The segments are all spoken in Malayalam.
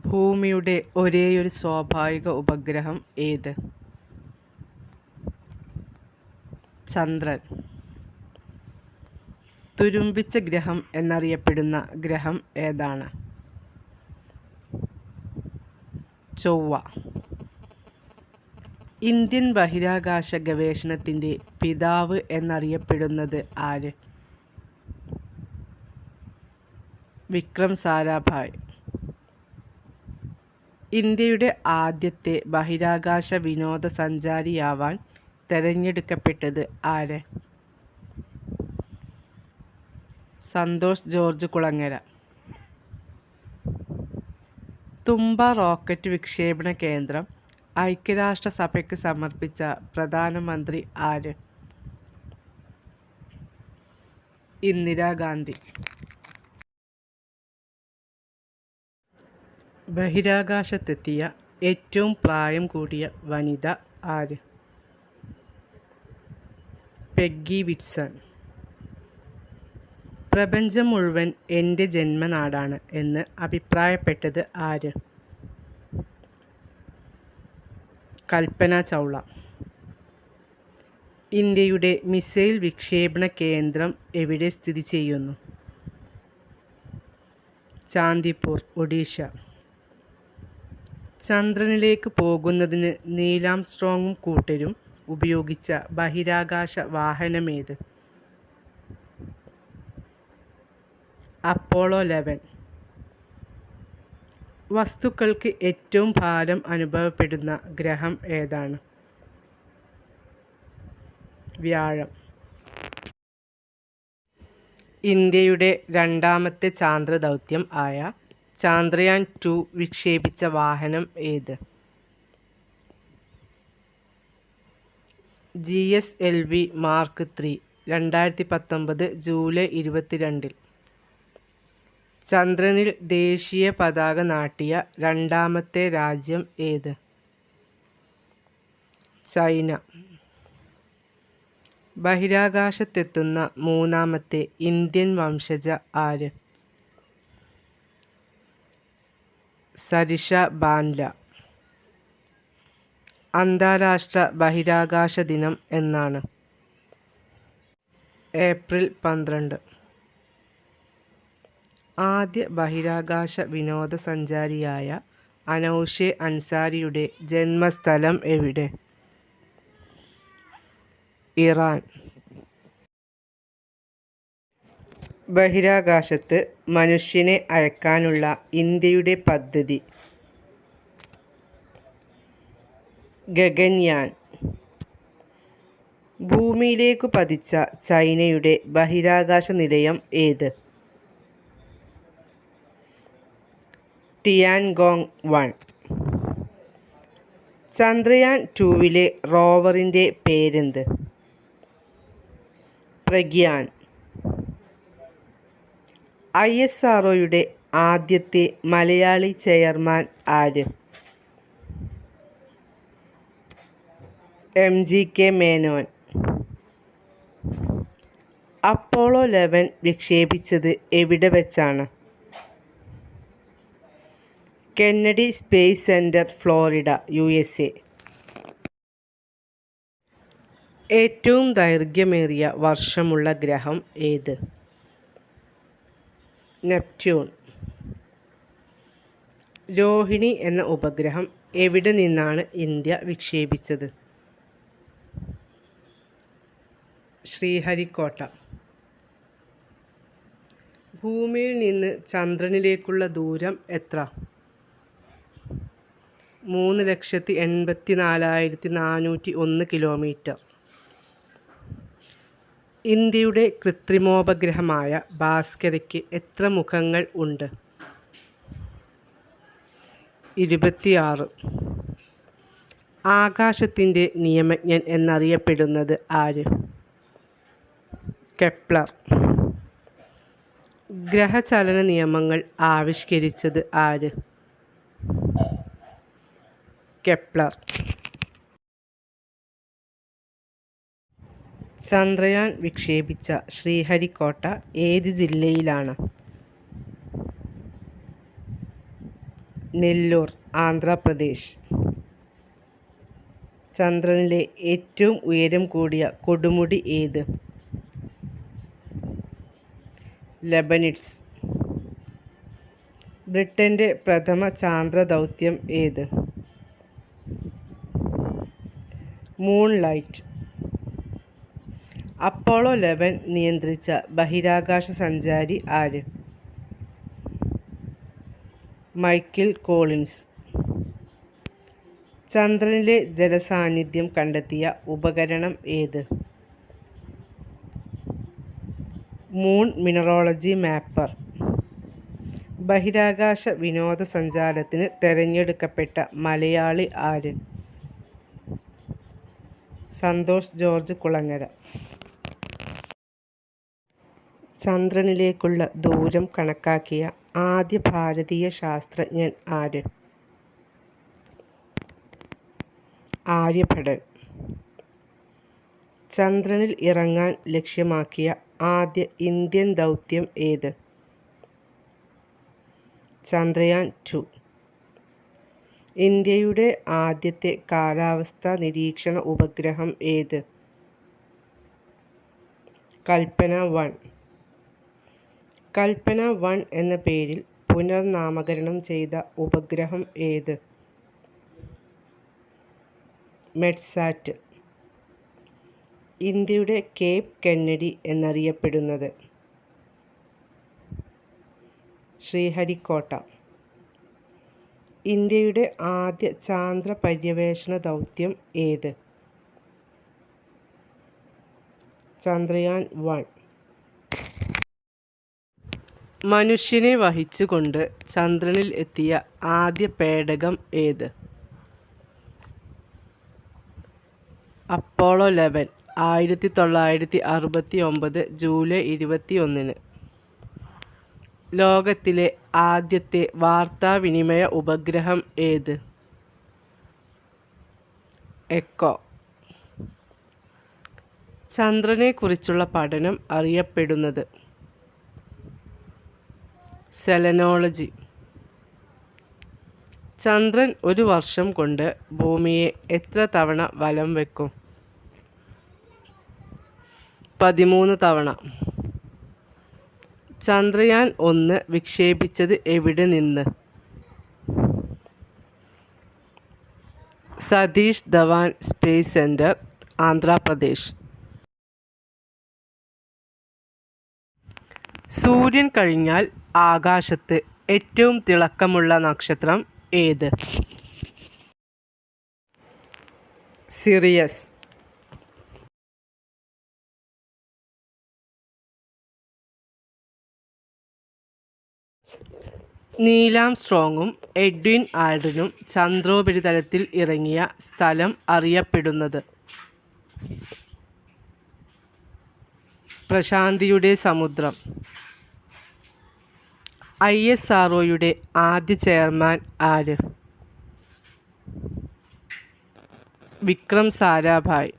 ഭൂമിയുടെ ഒരേയൊരു സ്വാഭാവിക ഉപഗ്രഹം ഏത്? ചന്ദ്രൻ. തുരുമ്പിച്ച ഗ്രഹം എന്നറിയപ്പെടുന്ന ഗ്രഹം ഏതാണ്? ചൊവ്വ. ഇന്ത്യൻ ബഹിരാകാശ ഗവേഷണത്തിൻ്റെ പിതാവ് എന്നറിയപ്പെടുന്നത് ആര്? വിക്രം സാരാഭായ്. ഇന്ത്യയുടെ ആദ്യത്തെ ബഹിരാകാശ വിനോദസഞ്ചാരിയാവാൻ തിരഞ്ഞെടുക്കപ്പെട്ടത് ആര്? സന്തോഷ് ജോർജ് കുളങ്ങര. തുമ്പ റോക്കറ്റ് വിക്ഷേപണ കേന്ദ്രം ഐക്യരാഷ്ട്രസഭയ്ക്ക് സമർപ്പിച്ച പ്രധാനമന്ത്രി ആര്? ഇന്ദിരാഗാന്ധി. ബഹിരാകാശത്തെത്തിയ ഏറ്റവും പ്രായം കൂടിയ വനിത ആര്? Peggy Whitson. പ്രപഞ്ചം മുഴുവൻ എൻ്റെ ജന്മനാടാണ് എന്ന് അഭിപ്രായപ്പെട്ടത് ആര്? കൽപ്പന ചൗള. ഇന്ത്യയുടെ മിസൈൽ വിക്ഷേപണ കേന്ദ്രം എവിടെ സ്ഥിതി ചെയ്യുന്നു? ചാന്ദിപ്പൂർ, ഒഡീഷ. ചന്ദ്രനിലേക്ക് പോകുന്നതിന് നീൽ ആംസ്ട്രോങ്ങും കൂട്ടരും ഉപയോഗിച്ച ബഹിരാകാശ വാഹനമേത്? അപ്പോളോ 11. വസ്തുക്കൾക്ക് ഏറ്റവും ഭാരം അനുഭവപ്പെടുന്ന ഗ്രഹം ഏതാണ്? വ്യാഴം. ഇന്ത്യയുടെ രണ്ടാമത്തെ ചാന്ദ്രദൗത്യം ആയ ചാന്ദ്രയാൻ 2 വിക്ഷേപിച്ച വാഹനം ഏത്? GSLV mark 3, 2019 July 22. ചന്ദ്രനിൽ ദേശീയ പതാക നാട്ടിയ രണ്ടാമത്തെ രാജ്യം ഏത്? ചൈന. ബഹിരാകാശത്തെത്തുന്ന മൂന്നാമത്തെ ഇന്ത്യൻ വംശജ ആര്? സരിഷ ബാൻല. അന്താരാഷ്ട്ര ബഹിരാകാശ ദിനം എന്നാണ്? ഏപ്രിൽ 12. ആദ്യ ബഹിരാകാശ വിനോദസഞ്ചാരിയായ അനൗഷെ അൻസാരിയുടെ ജന്മസ്ഥലം എവിടെ? ഇറാൻ. ബഹിരാകാശത്ത് മനുഷ്യനെ അയക്കാനുള്ള ഇന്ത്യയുടെ പദ്ധതി? ഗഗൻയാൻ. ഭൂമിയിലേക്കു പതിച്ച ചൈനയുടെ ബഹിരാകാശ നിലയം ഏത്? ടിയാൻഗോങ് 1. ചന്ദ്രയാൻ 2 റോവറിൻ്റെ പേരെന്ത്? പ്രഗ്യാൻ. ISROയുടെ ആദ്യത്തെ മലയാളി ചെയർമാൻ ആര്? MGK മേനോൻ. അപ്പോളോ 11 വിക്ഷേപിച്ചത് എവിടെ വെച്ചാണ്? Kennedy space centre, Florida, USA. ഏറ്റവും ദൈർഘ്യമേറിയ വർഷമുള്ള ഗ്രഹം ഏത്? നെപ്റ്റ്യൂൺ. രോഹിണി എന്ന ഉപഗ്രഹം എവിടെ നിന്നാണ് ഇന്ത്യ വിക്ഷേപിച്ചത്? ശ്രീഹരിക്കോട്ട. ഭൂമിയിൽ നിന്ന് ചന്ദ്രനിലേക്കുള്ള ദൂരം എത്ര? 3,84,401 കിലോമീറ്റർ. ഇന്ത്യയുടെ കൃത്രിമോപഗ്രഹമായ ഭാസ്കരയ്ക്ക് എത്ര മുഖങ്ങൾ ഉണ്ട്? 26. ആകാശത്തിൻ്റെ നിയമജ്ഞൻ എന്നറിയപ്പെടുന്നത് ആര്? കെപ്ലർ. ഗ്രഹചലന നിയമങ്ങൾ ആവിഷ്കരിച്ചത് ആര്? കെപ്ലർ. ചന്ദ്രയാൻ വിക്ഷേപിച്ച ശ്രീഹരിക്കോട്ട ഏത് ജില്ലയിലാണ്? നെല്ലൂർ, ആന്ധ്രാപ്രദേശ്. ചന്ദ്രനിലെ ഏറ്റവും ഉയരം കൂടിയ കൊടുമുടി ഏത്? ലെബനിഡ്സ്. ബ്രിട്ടൻ്റെ പ്രഥമ ചാന്ദ്ര ദൗത്യം ഏത്? മൂൺലൈറ്റ്. അപ്പോളോ 11 നിയന്ത്രിച്ച ബഹിരാകാശ സഞ്ചാരി ആര്? Michael Collins. ചന്ദ്രനിലെ ജലസാന്നിധ്യം കണ്ടെത്തിയ ഉപകരണം ഏത്? Moon mineralogy mapper. ബഹിരാകാശ വിനോദസഞ്ചാരത്തിന് തിരഞ്ഞെടുക്കപ്പെട്ട മലയാളി ആര്? സന്തോഷ് ജോർജ് കുളങ്ങര. ചന്ദ്രനിലേക്കുള്ള ദൂരം കണക്കാക്കിയ ആദ്യ ഭാരതീയ ശാസ്ത്രജ്ഞൻ ആര്? ആര്യഭടൻ. ചന്ദ്രനിൽ ഇറങ്ങാൻ ലക്ഷ്യമാക്കിയ ആദ്യ ഇന്ത്യൻ ദൗത്യം ഏത്? ചന്ദ്രയാൻ 2. ഇന്ത്യയുടെ ആദ്യത്തെ കാലാവസ്ഥാ നിരീക്ഷണ ഉപഗ്രഹം ഏത്? കൽപ്പന 1. കൽപ്പന 1 എന്ന പേരിൽ പുനർനാമകരണം ചെയ്ത ഉപഗ്രഹം ഏത്? മെഡ്സാറ്റ്. ഇന്ത്യയുടെ കേപ്പ് കെന്നഡി എന്നറിയപ്പെടുന്നത്? ശ്രീഹരിക്കോട്ട. ഇന്ത്യയുടെ ആദ്യ ചാന്ദ്ര പര്യവേഷണ ദൗത്യം ഏത്? ചന്ദ്രയാൻ 1. മനുഷ്യനെ വഹിച്ചുകൊണ്ട് ചന്ദ്രനിൽ എത്തിയ ആദ്യ പേടകം ഏത്? Apollo 11, 1969 July 21. ലോകത്തിലെ ആദ്യത്തെ വാർത്താവിനിമയ ഉപഗ്രഹം ഏത്? എക്കോ. ചന്ദ്രനെക്കുറിച്ചുള്ള പഠനം അറിയപ്പെടുന്നത്? സെലനോളജി. ചന്ദ്രൻ ഒരു വർഷം കൊണ്ട് ഭൂമിയെ എത്ര തവണ വലം വയ്ക്കും? 13 തവണ. ചന്ദ്രയാൻ 1 വിക്ഷേപിച്ചത് എവിടെ നിന്ന്? Satish Dhawan space centre, Andhra Pradesh. സൂര്യൻ കഴിഞ്ഞാൽ ആകാശത്ത് ഏറ്റവും തിളക്കമുള്ള നക്ഷത്രം ഏത്? സിറിയസ്. നീൽ ആംസ്ട്രോങ്ങും എഡ്വിൻ ആൽഡ്രിനും ചന്ദ്രോപരിതലത്തിൽ ഇറങ്ങിയ സ്ഥലം അറിയപ്പെടുന്നത്? പ്രശാന്തിയുടെ സമുദ്രം. ISROയുടെ ആദ്യ ചെയർമാൻ ആര്? വിക്രം സാരാഭായ്.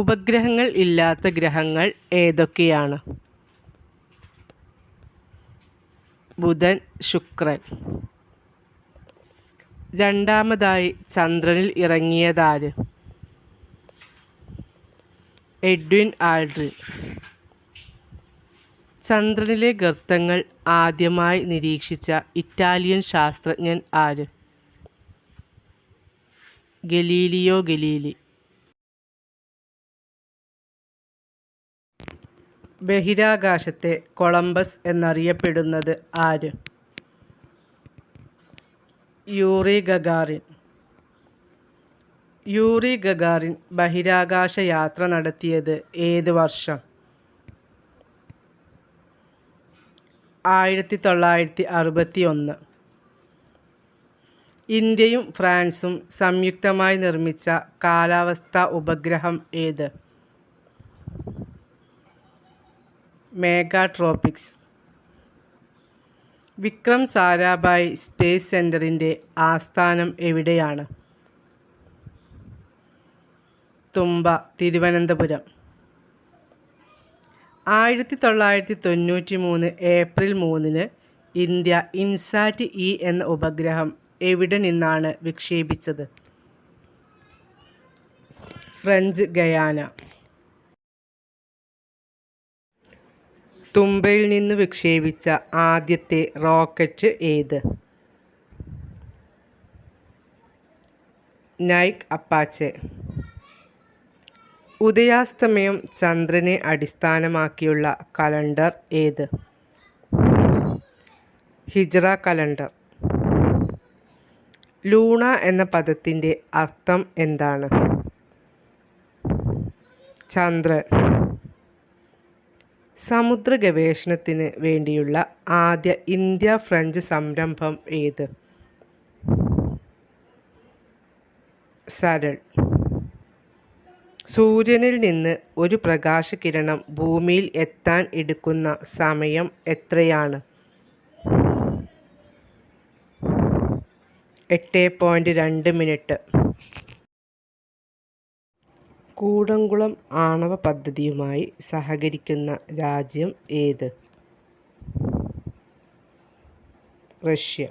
ഉപഗ്രഹങ്ങൾ ഇല്ലാത്ത ഗ്രഹങ്ങൾ ഏതൊക്കെയാണ്? ബുധൻ, ശുക്രൻ. രണ്ടാമതായി ചന്ദ്രനിൽ ഇറങ്ങിയതാര്? Edwin Aldrin. ചന്ദ്രനിലെ ഗർത്തങ്ങൾ ആദ്യമായി നിരീക്ഷിച്ച ഇറ്റാലിയൻ ശാസ്ത്രജ്ഞൻ ആര്? Galileo Galilei. ബഹിരാകാശത്തെ കൊളംബസ് എന്നറിയപ്പെടുന്നത് ആര്? Yuri Gagarin. യൂറി ഗഗാറിൻ ബഹിരാകാശ യാത്ര നടത്തിയത് ഏത് വർഷം? 1961. ഇന്ത്യയും ഫ്രാൻസും സംയുക്തമായി നിർമ്മിച്ച കാലാവസ്ഥാ ഉപഗ്രഹം ഏത്? മെഗാട്രോപിക്സ്. വിക്രം സാരാഭായ് സ്പേസ് സെന്ററിൻ്റെ ആസ്ഥാനം എവിടെയാണ്? Thumba, Thiruvananthapuram. 1993 April 3 India INSAT E എന്ന ഉപഗ്രഹം എവിടെ നിന്നാണ് വിക്ഷേപിച്ചത്? French Guyana. തുമ്പയിൽ നിന്ന് വിക്ഷേപിച്ച ആദ്യത്തെ റോക്കറ്റ് ഏത്? Nike Apache. ഉദയാസ്തമയം ചന്ദ്രനെ അടിസ്ഥാനമാക്കിയുള്ള കലണ്ടർ ഏത്? ഹിജ്റ കലണ്ടർ. ലൂണ എന്ന പദത്തിൻ്റെ അർത്ഥം എന്താണ്? ചന്ദ്രൻ. സമുദ്ര ഗവേഷണത്തിന് വേണ്ടിയുള്ള ആദ്യ ഇന്ത്യ ഫ്രഞ്ച് സംരംഭം ഏത്? സരൾ. സൂര്യനിൽ നിന്ന് ഒരു പ്രകാശകിരണം ഭൂമിയിൽ എത്താൻ എടുക്കുന്ന സമയം എത്രയാണ്? 8.2 മിനിറ്റ്. കൂടംകുളം ആണവ പദ്ധതിയുമായി സഹകരിക്കുന്ന രാജ്യം ഏത്? റഷ്യ.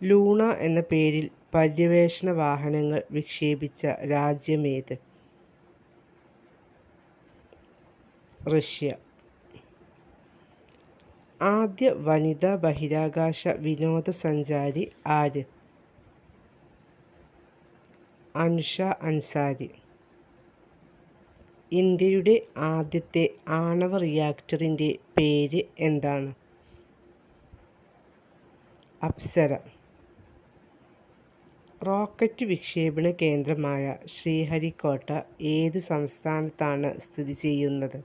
ലൂണ എന്ന പേരിൽ പര്യവേഷണ വാഹനങ്ങൾ വിക്ഷേപിച്ച രാജ്യമേത്? റഷ്യ. ആദ്യ വനിതാ ബഹിരാകാശ വിനോദസഞ്ചാരി ആര്? അനുഷ അൻസാരി. ഇന്ത്യയുടെ ആദ്യത്തെ ആണവ റിയാക്ടറിൻ്റെ പേര് എന്താണ്? അപ്സര. റോക്കറ്റ് വിക്ഷേപണ കേന്ദ്രമായ ശ്രീഹരിക്കോട്ട ഏത് സംസ്ഥാനത്താണ് സ്ഥിതി ചെയ്യുന്നത്?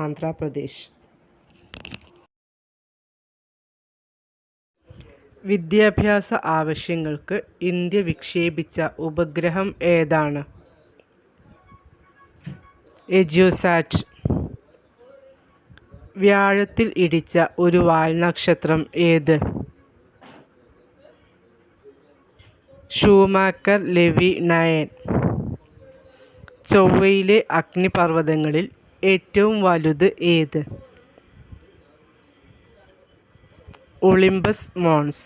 ആന്ധ്രാപ്രദേശ്. വിദ്യാഭ്യാസ ആവശ്യങ്ങൾക്ക് ഇന്ത്യ വിക്ഷേപിച്ച ഉപഗ്രഹം ഏതാണ്? എജ്യൂസാറ്റ്. വ്യാഴത്തിൽ ഇടിച്ച ഒരു വാൽനക്ഷത്രം ഏത്? Schumacher levy 9. ചൊവ്വയിലെ അഗ്നിപർവ്വതങ്ങളിൽ ഏറ്റവും വലുത് ഏത്? ഒളിമ്പസ് മോൺസ്.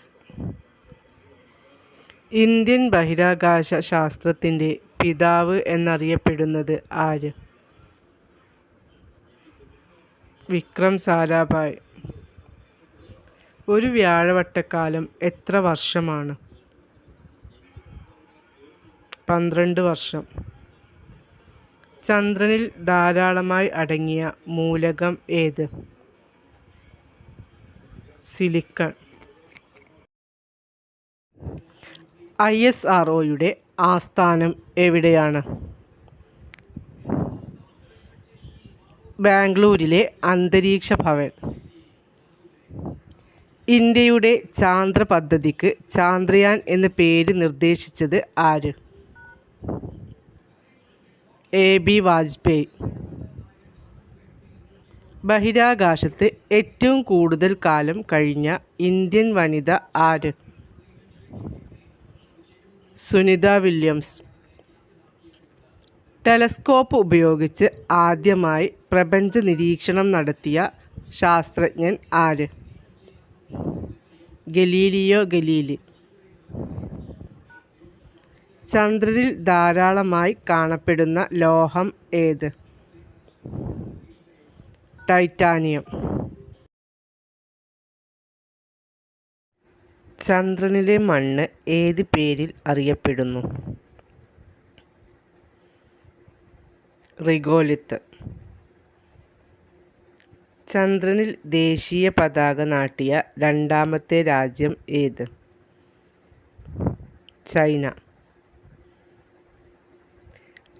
ഇന്ത്യൻ ബഹിരാകാശ ശാസ്ത്രത്തിൻ്റെ പിതാവ് എന്നറിയപ്പെടുന്നത് ആര്? വിക്രം സാരാഭായ്. ഒരു വ്യാഴവട്ടക്കാലം എത്ര വർഷമാണ്? 12 വർഷം. ചന്ദ്രനിൽ ധാരാളമായി അടങ്ങിയ മൂലകം ഏത്? സിലിക്കൺ. ISROയുടെ ആസ്ഥാനം എവിടെയാണ്? ബാംഗ്ലൂരിലെ അന്തരീക്ഷ ഭവൻ. ഇന്ത്യയുടെ ചാന്ദ്ര പദ്ധതിക്ക് ചാന്ദ്രയാൻ എന്ന പേര് നിർദ്ദേശിച്ചത് ആര്? AB വാജ്പേയി. ബഹിരാകാശത്ത് ഏറ്റവും കൂടുതൽ കാലം കഴിഞ്ഞ ഇന്ത്യൻ വനിത ആര്? സുനിത വില്യംസ്. ടെലസ്കോപ്പ് ഉപയോഗിച്ച് ആദ്യമായി പ്രപഞ്ച നിരീക്ഷണം നടത്തിയ ശാസ്ത്രജ്ഞൻ ആര്? Galileo Galilei. ചന്ദ്രനിൽ ധാരാളമായി കാണപ്പെടുന്ന ലോഹം ഏത്? ടൈറ്റാനിയം. ചന്ദ്രനിലെ മണ്ണ് ഏത് പേരിൽ അറിയപ്പെടുന്നു? റിഗോലിത്ത്. ചന്ദ്രനിൽ ദേശീയ പതാക നാട്ടിയ രണ്ടാമത്തെ രാജ്യം ഏത്? ചൈന.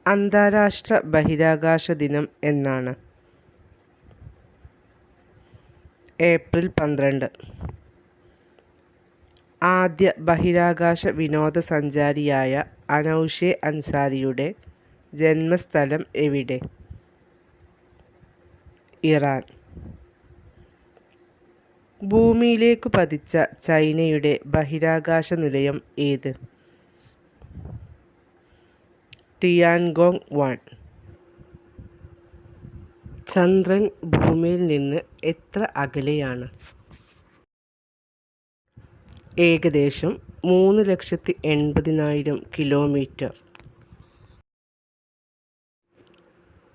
അന്താരാഷ്ട്ര ബഹിരാകാശ ദിനം എന്നാണ്? ഏപ്രിൽ 12. ആദ്യ ബഹിരാകാശ വിനോദസഞ്ചാരിയായ അനൗഷെ അൻസാരിയുടെ ജന്മസ്ഥലം എവിടെ? ഇറാൻ. ഭൂമിയിലേക്ക് പതിച്ച ചൈനയുടെ ബഹിരാകാശ നിലയം ഏത്? ടിയാൻഗോങ് 1. ചന്ദ്രൻ ഭൂമിയിൽ നിന്ന് എത്ര അകലെയാണ്? ഏകദേശം 3,80,000 കിലോമീറ്റർ.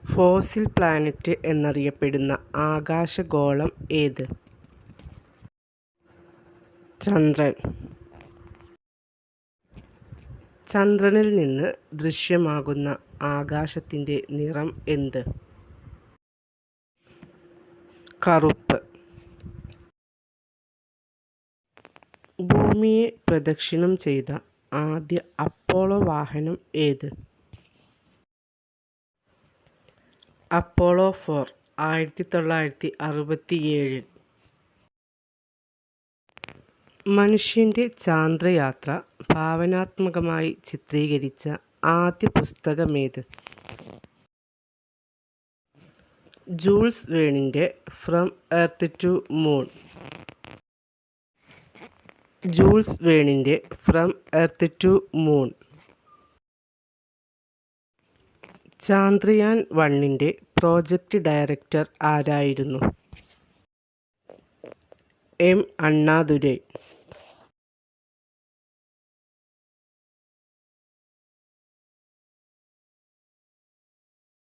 ഫോസിൽ പ്ലാനറ്റ് എന്നറിയപ്പെടുന്ന ആകാശഗോളം ഏത്? ചന്ദ്രൻ. ചന്ദ്രനിൽ നിന്ന് ദൃശ്യമാകുന്ന ആകാശത്തിൻ്റെ നിറം എന്ത്? കറുപ്പ്. ഭൂമിയെ പ്രദക്ഷിണം ചെയ്ത ആദ്യ അപ്പോളോ വാഹനം ഏത്? അപ്പോളോ 4, 1967. മനുഷ്യൻ്റെ ചാന്ദ്രയാത്ര ഭാവനാത്മകമായി ചിത്രീകരിച്ച ആദ്യ പുസ്തകമേത്? ജൂൾസ് വേണിൻ്റെ from earth to moon. Jules വേണിൻ്റെ from earth to moon. Chandrayaan 1ൻ്റെ പ്രോജക്റ്റ് ഡയറക്ടർ ആരായിരുന്നു? എം. അണ്ണാദുരൈ.